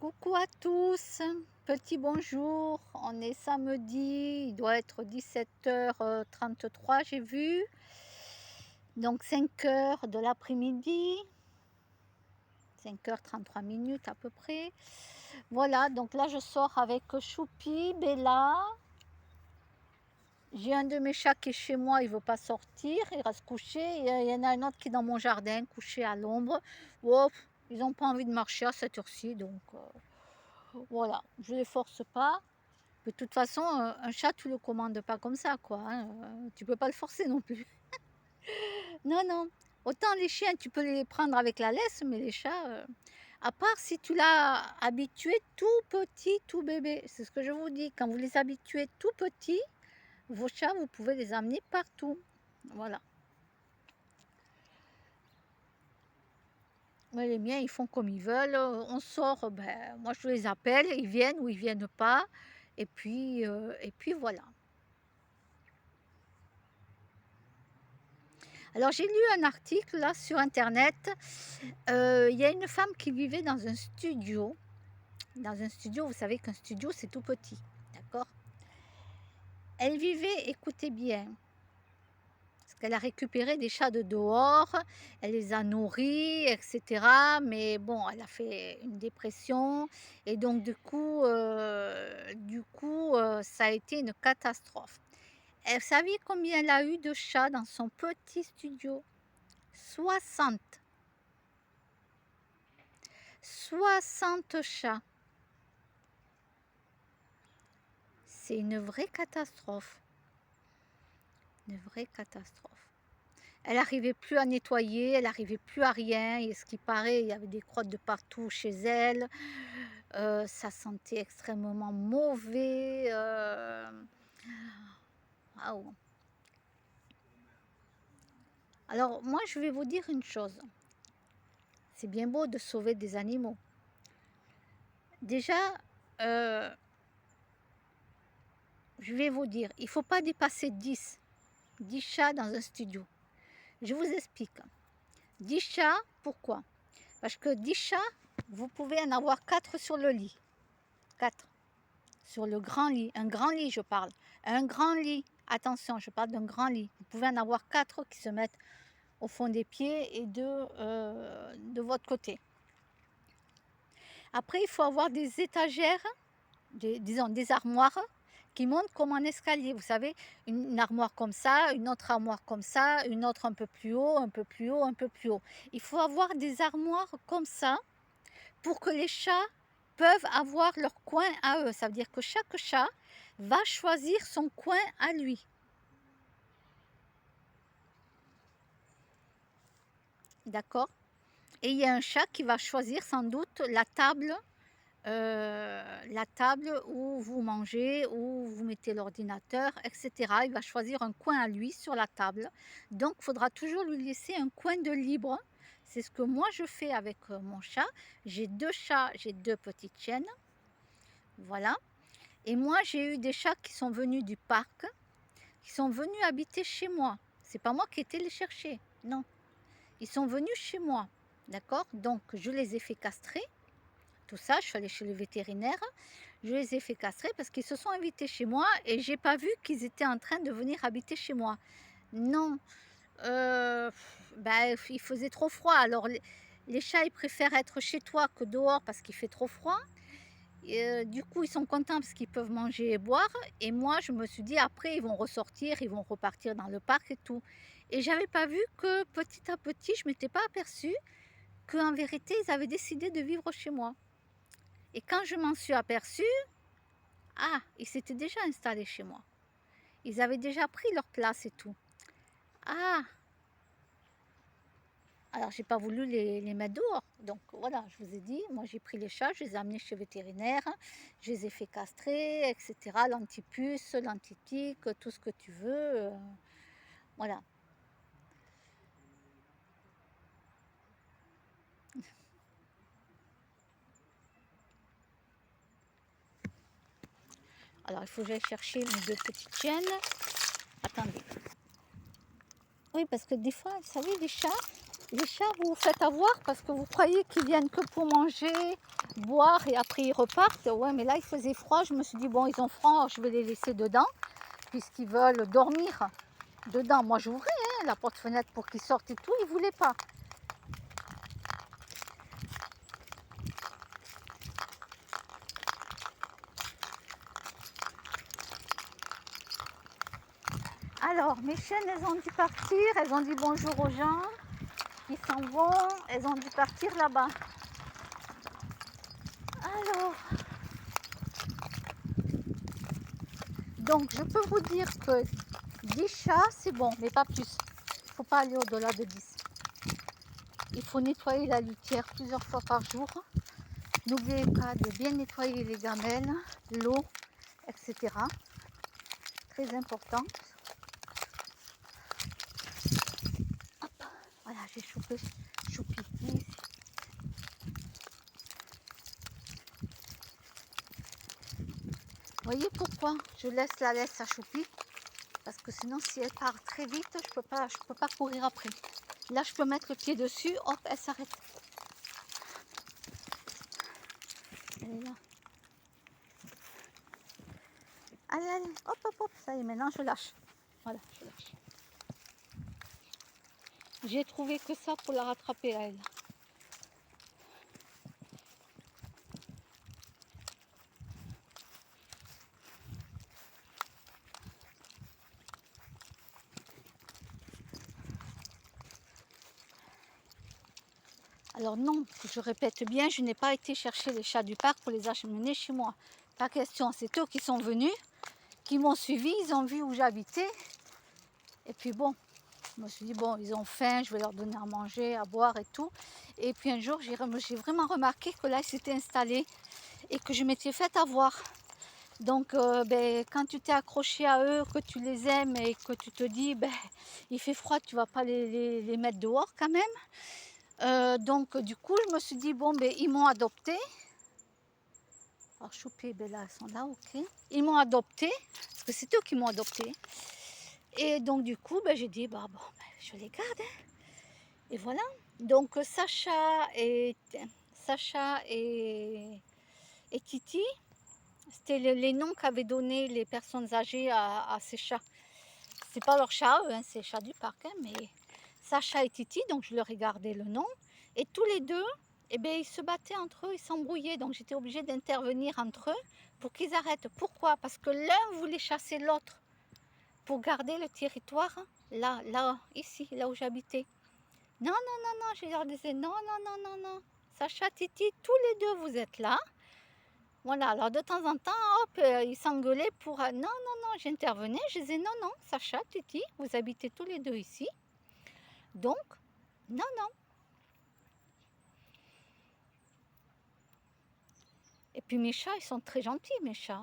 Coucou à tous, petit bonjour, on est samedi, il doit être 17h33 j'ai vu, donc 5h de l'après-midi, 5h33 minutes à peu près. Voilà, donc là je sors avec Choupi, Bella, j'ai un de mes chats qui est chez moi, il ne veut pas sortir, il reste couché, et il y en a un autre qui est dans mon jardin, couché à l'ombre. Oh, ils n'ont pas envie de marcher à cette heure-ci, donc voilà, je ne les force pas. De toute façon, un chat, tu le commandes pas comme ça, quoi, hein, tu peux pas le forcer non plus. Non, non. Autant les chiens, tu peux les prendre avec la laisse, mais les chats, à part si tu l'as habitué tout petit, tout bébé. C'est ce que je vous dis. Quand vous les habituez tout petits, vos chats, vous pouvez les amener partout. Voilà. Mais les miens, ils font comme ils veulent. On sort, ben, moi je les appelle, ils viennent ou ils viennent pas. Et puis voilà. Alors j'ai lu un article là sur internet. Il y a une femme qui vivait dans un studio. Dans un studio, vous savez qu'un studio c'est tout petit, d'accord? Elle vivait, écoutez bien, parce qu'elle a récupéré des chats de dehors, elle les a nourris, etc. Mais bon, elle a fait une dépression et donc du coup, ça a été une catastrophe. Elle savait combien elle a eu de chats dans son petit studio? 60. 60 chats. C'est une vraie catastrophe. Une vraie catastrophe. Elle n'arrivait plus à nettoyer, elle n'arrivait plus à rien. Et ce qui paraît, il y avait des crottes de partout chez elle. Ça sentait extrêmement mauvais. Waouh. Alors, moi, je vais vous dire une chose. C'est bien beau de sauver des animaux. Déjà, je vais vous dire, il ne faut pas dépasser 10 chats dans un studio. Je vous explique. 10 chats, pourquoi? Parce que 10 chats, vous pouvez en avoir 4 sur le lit. 4 sur le grand lit. Un grand lit, je parle. Un grand lit. Attention, je parle d'un grand lit. Vous pouvez en avoir 4 qui se mettent au fond des pieds et de votre côté. Après, il faut avoir des étagères, disons des armoires qui montent comme un escalier. Vous savez, une armoire comme ça, une autre armoire comme ça, une autre un peu plus haut, un peu plus haut, un peu plus haut. Il faut avoir des armoires comme ça pour que les chats peuvent avoir leur coin à eux. Ça veut dire que chaque chat va choisir son coin à lui. D'accord? Et il y a un chat qui va choisir sans doute la table où vous mangez, où vous mettez l'ordinateur, etc. Il va choisir un coin à lui sur la table. Donc, il faudra toujours lui laisser un coin de libre. C'est ce que moi je fais avec mon chat. J'ai 2 chats, j'ai 2 petites chiennes. Voilà. Et moi, j'ai eu des chats qui sont venus du parc, qui sont venus habiter chez moi. C'est pas moi qui ai été les chercher, non. Ils sont venus chez moi, d'accord? Donc, je les ai fait castrer. Tout ça, je suis allée chez le vétérinaire, je les ai fait castrer parce qu'ils se sont invités chez moi et j'ai pas vu qu'ils étaient en train de venir habiter chez moi. Non, il faisait trop froid. Alors les chats, ils préfèrent être chez toi que dehors parce qu'il fait trop froid. Et, du coup, ils sont contents parce qu'ils peuvent manger et boire. Et moi, je me suis dit, après, ils vont ressortir, ils vont repartir dans le parc et tout. Et j'avais pas vu que petit à petit, je m'étais pas aperçue qu'en vérité, ils avaient décidé de vivre chez moi. Et quand je m'en suis aperçue, ah, ils s'étaient déjà installés chez moi. Ils avaient déjà pris leur place et tout. Ah, alors j'ai pas voulu les mettre dehors. Donc voilà, je vous ai dit, moi j'ai pris les chats, je les ai amenés chez le vétérinaire, je les ai fait castrer, etc. L'antipuce, l'antitique, tout ce que tu veux. Voilà. Alors il faut que j'aille chercher mes 2 petites chiennes. Attendez. Oui, parce que des fois, vous savez, les chats, Les chats, vous vous faites avoir parce que vous croyez qu'ils viennent que pour manger, boire et après ils repartent. Ouais, mais là il faisait froid, je me suis dit bon, ils ont froid, je vais les laisser dedans puisqu'ils veulent dormir dedans. Moi j'ouvrais la porte-fenêtre pour qu'ils sortent et tout, ils ne voulaient pas. Alors, mes chiennes, elles ont dû partir, elles ont dit bonjour aux gens, ils s'en vont, elles ont dû partir là-bas. Alors, donc je peux vous dire que 10 chats, c'est bon, mais pas plus. Il ne faut pas aller au-delà de 10. Il faut nettoyer la litière plusieurs fois par jour. N'oubliez pas de bien nettoyer les gamelles, l'eau, etc. Très important. Hop, voilà, j'ai chopé Choupi ici. Voyez pourquoi je laisse la laisse à Choupi? Parce que sinon, si elle part très vite, je peux pas courir après. Là, je peux mettre le pied dessus, hop, elle s'arrête. Elle est là. Allez, allez, hop, hop, hop, ça y est, maintenant je lâche. Voilà, je lâche. J'ai trouvé que ça pour la rattraper à elle. Alors non, je répète bien, je n'ai pas été chercher les chats du parc pour les acheminer chez moi. Pas question, c'est eux qui sont venus, qui m'ont suivi, ils ont vu où j'habitais. Et puis bon, je me suis dit, bon, ils ont faim, je vais leur donner à manger, à boire et tout. Et puis un jour, j'ai vraiment remarqué que là, ils s'étaient installés et que je m'étais fait avoir. Donc, quand tu t'es accroché à eux, que tu les aimes et que tu te dis, il fait froid, tu ne vas pas les mettre dehors quand même. Donc du coup je me suis dit bon ils m'ont adopté. Alors Choupi et Bella elles sont là, ok. Ils m'ont adopté, parce que c'est eux qui m'ont adopté. Et donc du coup j'ai dit je les garde. Et voilà. Donc Sacha et Titi, c'était les noms qu'avaient donné les personnes âgées à ces chats. C'est pas leur chat, eux, c'est les chats du parc, mais Sacha et Titi, donc je leur ai gardé le nom. Et tous les deux, ils se battaient entre eux, ils s'embrouillaient. Donc j'étais obligée d'intervenir entre eux pour qu'ils arrêtent. Pourquoi? Parce que l'un voulait chasser l'autre pour garder le territoire là, ici, là où j'habitais. Non, non, non, non, je leur disais non, non, non, non, non. Sacha, Titi, tous les deux, vous êtes là. Voilà, alors de temps en temps, hop, ils s'engueulaient pour... non, non, non, j'intervenais, je disais non, non, Sacha, Titi, vous habitez tous les deux ici. Donc, non, non. Et puis mes chats, ils sont très gentils, mes chats.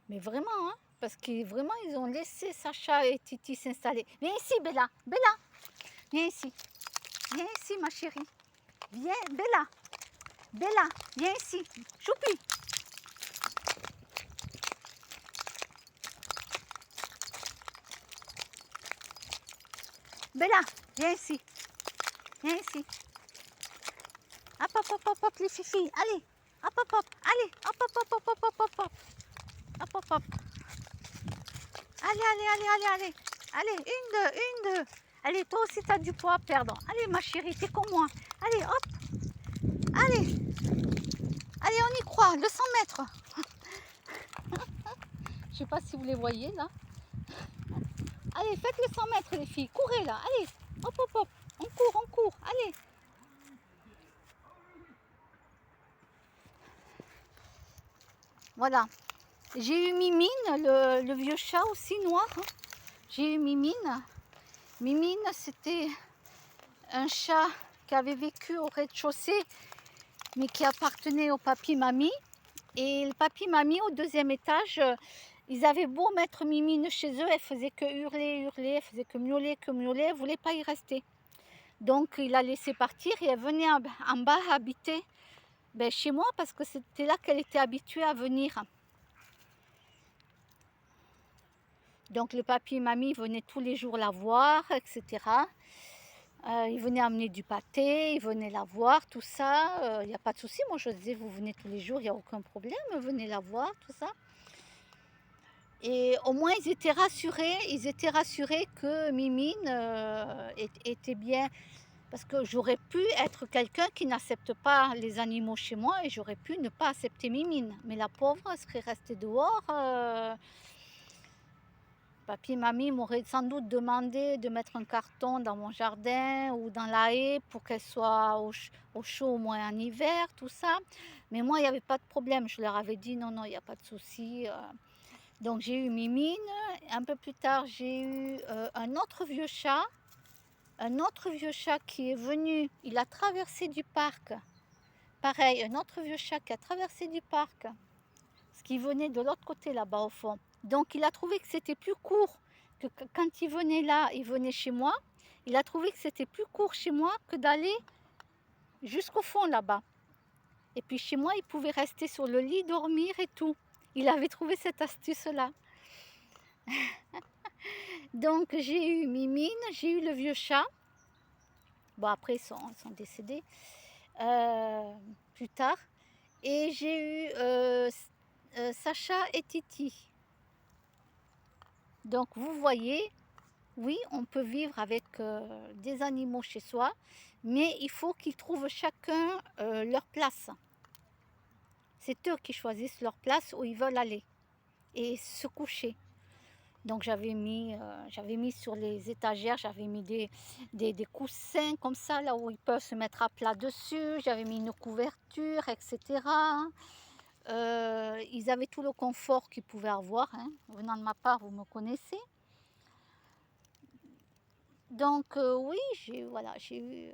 Mais vraiment, parce qu'ils vraiment, ils ont laissé Sacha et Titi s'installer. Viens ici, Bella, Bella, viens ici. Viens ici, ma chérie. Viens, Bella, Bella, viens ici. Choupi. Bella, viens ici. Viens ici. Hop, hop, hop, hop, hop, les filles. Allez, hop, hop, hop. Allez, hop, hop, hop, hop, hop, hop, hop, hop. Hop, hop, hop. Allez, allez, allez, allez, allez. Allez, une, deux. Allez, toi aussi, tu as du poids à perdre. Allez, ma chérie, t'es comme moi. Allez, hop. Allez. Allez, on y croit. Le 100 mètres. Je sais pas si vous les voyez, là. Allez, faites le 100 mètres, les filles. Courez, là. Allez. Hop, hop, hop. On court. Allez. Voilà. J'ai eu Mimine, le vieux chat aussi noir. J'ai eu Mimine. Mimine, c'était un chat qui avait vécu au rez-de-chaussée, mais qui appartenait au papy-mamie. Et le papy-mamie, au deuxième étage, ils avaient beau mettre Mimine chez eux, elle faisait que hurler, elle faisait que miauler, elle ne voulait pas y rester. Donc il l'a laissé partir et elle venait en bas habiter chez moi parce que c'était là qu'elle était habituée à venir. Donc le papy et mamie venaient tous les jours la voir, etc. Ils venaient amener du pâté, ils venaient la voir, tout ça. Il n'y a pas de souci. Moi, je disais, vous venez tous les jours, il n'y a aucun problème. Venez la voir, tout ça. Et au moins, ils étaient rassurés que Mimine était bien. Parce que j'aurais pu être quelqu'un qui n'accepte pas les animaux chez moi et j'aurais pu ne pas accepter Mimine. Mais la pauvre, elle serait restée dehors. Papy et mamie m'auraient sans doute demandé de mettre un carton dans mon jardin ou dans la haie pour qu'elle soit au chaud au moins en hiver, tout ça. Mais moi, il n'y avait pas de problème. Je leur avais dit non, non, il n'y a pas de souci. Donc j'ai eu Mimine. Un peu plus tard, j'ai eu un autre vieux chat. Un autre vieux chat qui est venu, il a traversé du parc. Pareil, un autre vieux chat qui a traversé du parc. Parce qu'il venait de l'autre côté là-bas au fond. Donc il a trouvé que c'était plus court, que quand il venait là, il venait chez moi. Il a trouvé que c'était plus court chez moi que d'aller jusqu'au fond là-bas. Et puis chez moi, il pouvait rester sur le lit, dormir et tout. Il avait trouvé cette astuce-là. Donc j'ai eu Mimine, j'ai eu le vieux chat. Bon, après, ils sont décédés plus tard. Et j'ai eu Sacha et Titi. Donc, vous voyez, oui, on peut vivre avec des animaux chez soi, mais il faut qu'ils trouvent chacun leur place. C'est eux qui choisissent leur place où ils veulent aller et se coucher. Donc j'avais mis sur les étagères, j'avais mis des coussins comme ça, là où ils peuvent se mettre à plat dessus. J'avais mis une couverture, etc. Ils avaient tout le confort qu'ils pouvaient avoir. Hein. Venant de ma part, vous me connaissez. Donc oui, j'ai eu...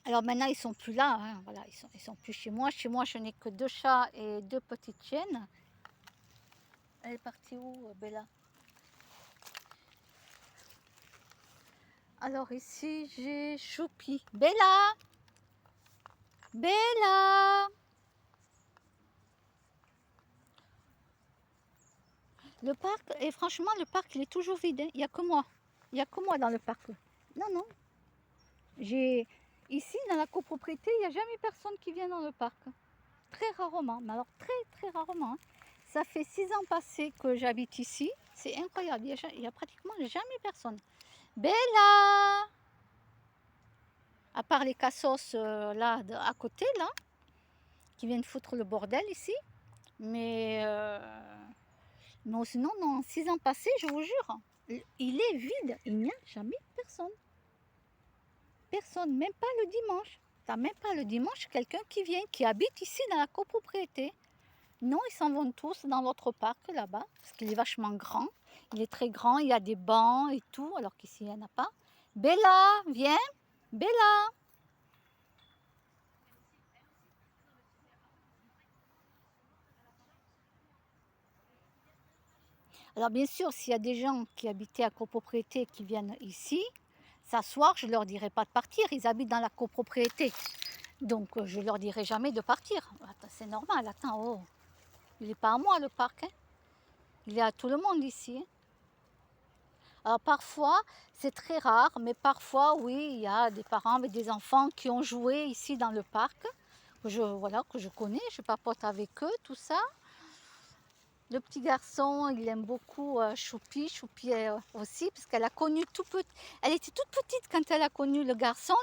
Alors maintenant, ils sont plus là. Hein, voilà, ils sont plus chez moi. Chez moi, je n'ai que 2 chats et 2 petites chiennes. Elle est partie où, Bella? Alors ici, j'ai Choupi. Bella! Bella! Le parc, et franchement, le parc, il est toujours vide. Hein. Il n'y a que moi. Il n'y a que moi dans le parc. Non, non. Ici, dans la copropriété, il n'y a jamais personne qui vient dans le parc. Très rarement. Mais alors, très, très rarement. Hein. Ça fait 6 ans passés que j'habite ici. C'est incroyable. Il y a pratiquement jamais personne. Bella! À part les cassos là, à côté, là, qui viennent foutre le bordel ici. Mais sinon, dans 6 ans passés, je vous jure, il est vide. Il n'y a jamais personne. Personne, même pas le dimanche. T'as même pas le dimanche quelqu'un qui vient, qui habite ici dans la copropriété. Non, ils s'en vont tous dans l'autre parc là-bas, parce qu'il est vachement grand. Il est très grand, il y a des bancs et tout, alors qu'ici il n'y en a pas. Bella, viens, Bella. Alors bien sûr, s'il y a des gens qui habitaient à copropriété qui viennent ici s'asseoir, je ne leur dirai pas de partir, ils habitent dans la copropriété. Donc je ne leur dirai jamais de partir. C'est normal, attends, oh. Il n'est pas à moi le parc, hein. Il est à tout le monde ici. Hein. Alors parfois, c'est très rare, mais parfois, oui, il y a des parents avec des enfants qui ont joué ici dans le parc, que je connais, je papote avec eux, tout ça. Le petit garçon, il aime beaucoup Choupi, Choupi aussi, parce qu'elle a connu tout petit. Elle était toute petite quand elle a connu le garçon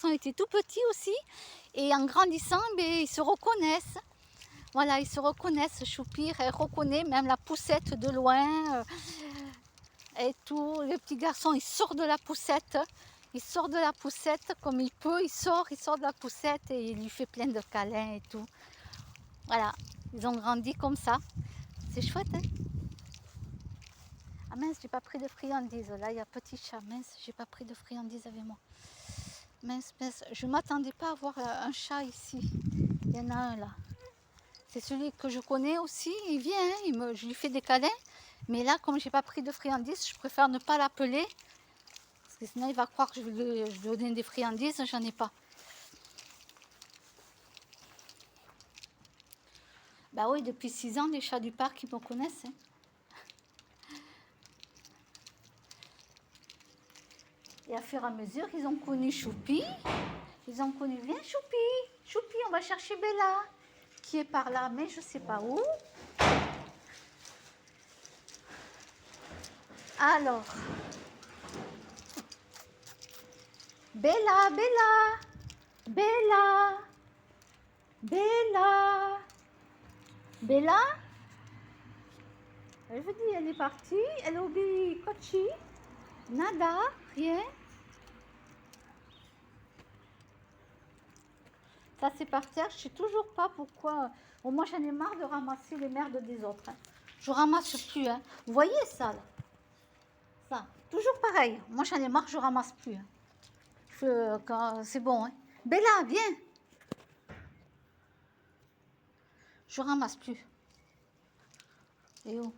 était tout petit aussi, et en grandissant, ils se reconnaissent. Voilà, ils se reconnaissent, Choupi, elle reconnaît même la poussette de loin et tout. Le petit garçon, il sort de la poussette. Il sort de la poussette comme il peut. Il sort de la poussette et il lui fait plein de câlins et tout. Voilà, ils ont grandi comme ça. C'est chouette, hein? Ah mince, j'ai pas pris de friandises. Là, il y a petit chat. Mince, j'ai pas pris de friandises avec moi. Mince, mince. Je m'attendais pas à voir un chat ici. Il y en a un là. C'est celui que je connais aussi. Il vient, hein, je lui fais des câlins. Mais là, comme j'ai pas pris de friandises, je préfère ne pas l'appeler. Parce que sinon, il va croire que je vais lui donner des friandises. J'en ai pas. Bah oui, depuis 6 ans, les chats du parc, ils me connaissent. Hein. Et à fur et à mesure, ils ont connu Choupi. Ils ont connu, viens Choupi, Choupi, on va chercher Bella, qui est par là, mais je ne sais pas où. Alors, Bella, Bella, Bella, Bella, Bella. Je vous dis, elle est partie, elle a oublié Kochi, nada, rien. Ça c'est par terre, je ne sais toujours pas pourquoi. Bon, moi j'en ai marre de ramasser les merdes des autres. Hein. Je ramasse plus. Hein. Vous voyez ça là? Ça, toujours pareil. Moi j'en ai marre, je ramasse plus. Hein. C'est bon. Hein. Bella, viens. Je ramasse plus. Et où?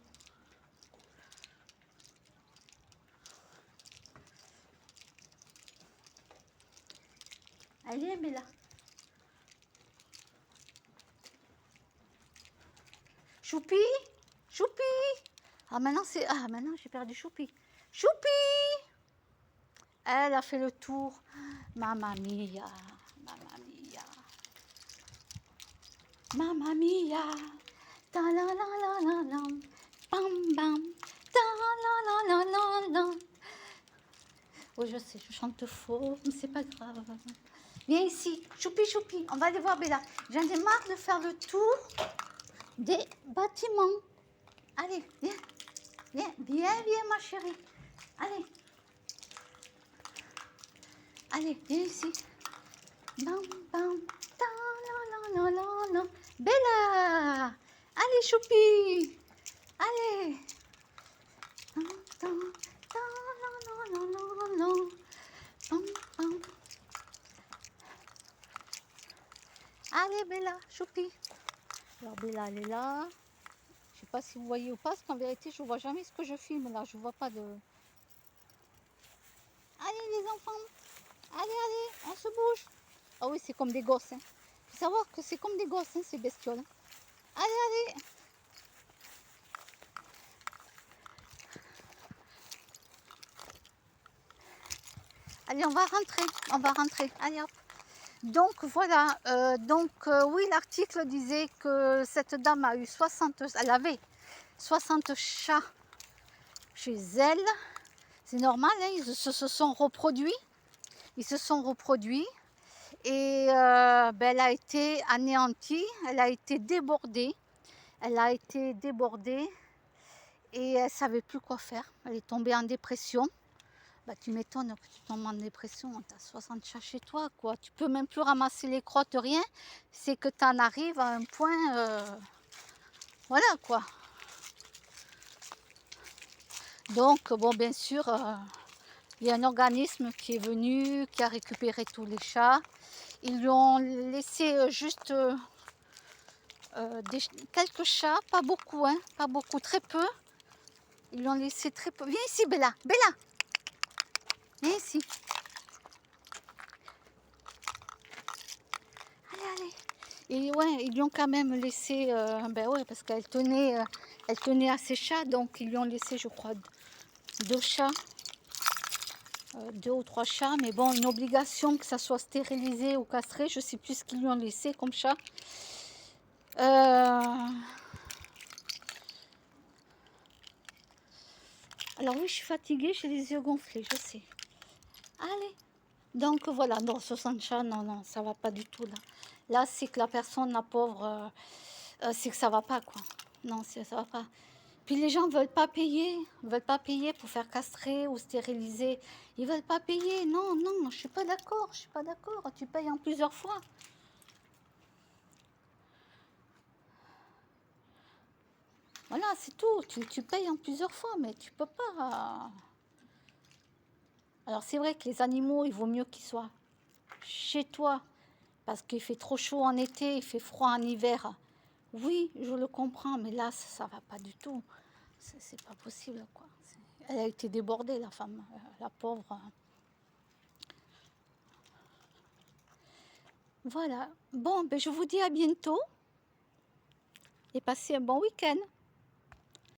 Allez, Bella. Choupi, Choupi. Ah maintenant c'est maintenant j'ai perdu Choupi. Choupi. Elle a fait le tour. Mamma mia, mamma mia, mamma mia. Ta la la la la la, bam bam, ta la la la la la. Oui je sais, je chante faux, mais c'est pas grave. Viens ici, Choupi Choupi, on va aller voir Bella. J'en ai marre de faire le tour des bâtiments. Allez, viens, viens, viens, viens ma chérie. Allez. Allez, viens ici. Bam, bam, ta la la la la la. Bella. Allez, Choupi. Allez. Ta, ta, ta la la la la la. Bam, bam. Allez, Bella, Choupi. Alors, Bella, elle est là. Je ne sais pas si vous voyez ou pas, parce qu'en vérité, je ne vois jamais ce que je filme là. Je ne vois pas de... Allez, les enfants. Allez, allez, on se bouge. Ah oui, c'est comme des gosses. Il faut savoir que c'est comme des gosses, hein, ces bestioles. Allez, allez. Allez, on va rentrer. On va rentrer. Allez, hop. Donc, voilà. Oui, l'article disait que cette dame a eu 60... Elle avait 60 chats chez elle. C'est normal, hein, ils se sont reproduits. Ils se sont reproduits. Et elle a été anéantie. Elle a été débordée. Elle a été débordée. Et elle ne savait plus quoi faire. Elle est tombée en dépression. Bah, tu m'étonnes que tu tombes en dépression. Tu as 60 chats chez toi, quoi. Tu peux même plus ramasser les crottes, rien. C'est que tu en arrives à un point... voilà, quoi. Donc, bon, bien sûr, il y a un organisme qui est venu, qui a récupéré tous les chats. Ils lui ont laissé juste quelques chats, pas beaucoup, hein, pas beaucoup, très peu. Ils lui ont laissé très peu. Viens ici, Bella, Bella. Viens ici. Allez, allez. Et ouais, ils lui ont quand même laissé, ben ouais, parce qu'elle tenait à ses chats, donc ils lui ont laissé, je crois, 2 chats, 2 ou 3 chats, mais bon, une obligation que ça soit stérilisé ou castré, je sais plus ce qu'ils lui ont laissé comme chat. Alors oui, je suis fatiguée, j'ai les yeux gonflés, je sais. Allez. Donc voilà, non, 60 chats, non, ça va pas du tout là. Là, c'est que la personne, la pauvre, c'est que ça va pas, quoi. Non, ça va pas. Puis les gens veulent pas payer pour faire castrer ou stériliser. Ils veulent pas payer. Non, non, je suis pas d'accord, Tu payes en plusieurs fois. Voilà, c'est tout. Tu payes en plusieurs fois, mais tu peux pas. Alors c'est vrai que les animaux, il vaut mieux qu'ils soient chez toi, parce qu'il fait trop chaud en été, il fait froid en hiver. Oui, je le comprends, mais là, ça va pas du tout. C'est pas possible, quoi. Elle a été débordée, la femme, la pauvre. Voilà. Bon, ben, je vous dis à bientôt et passez un bon week-end.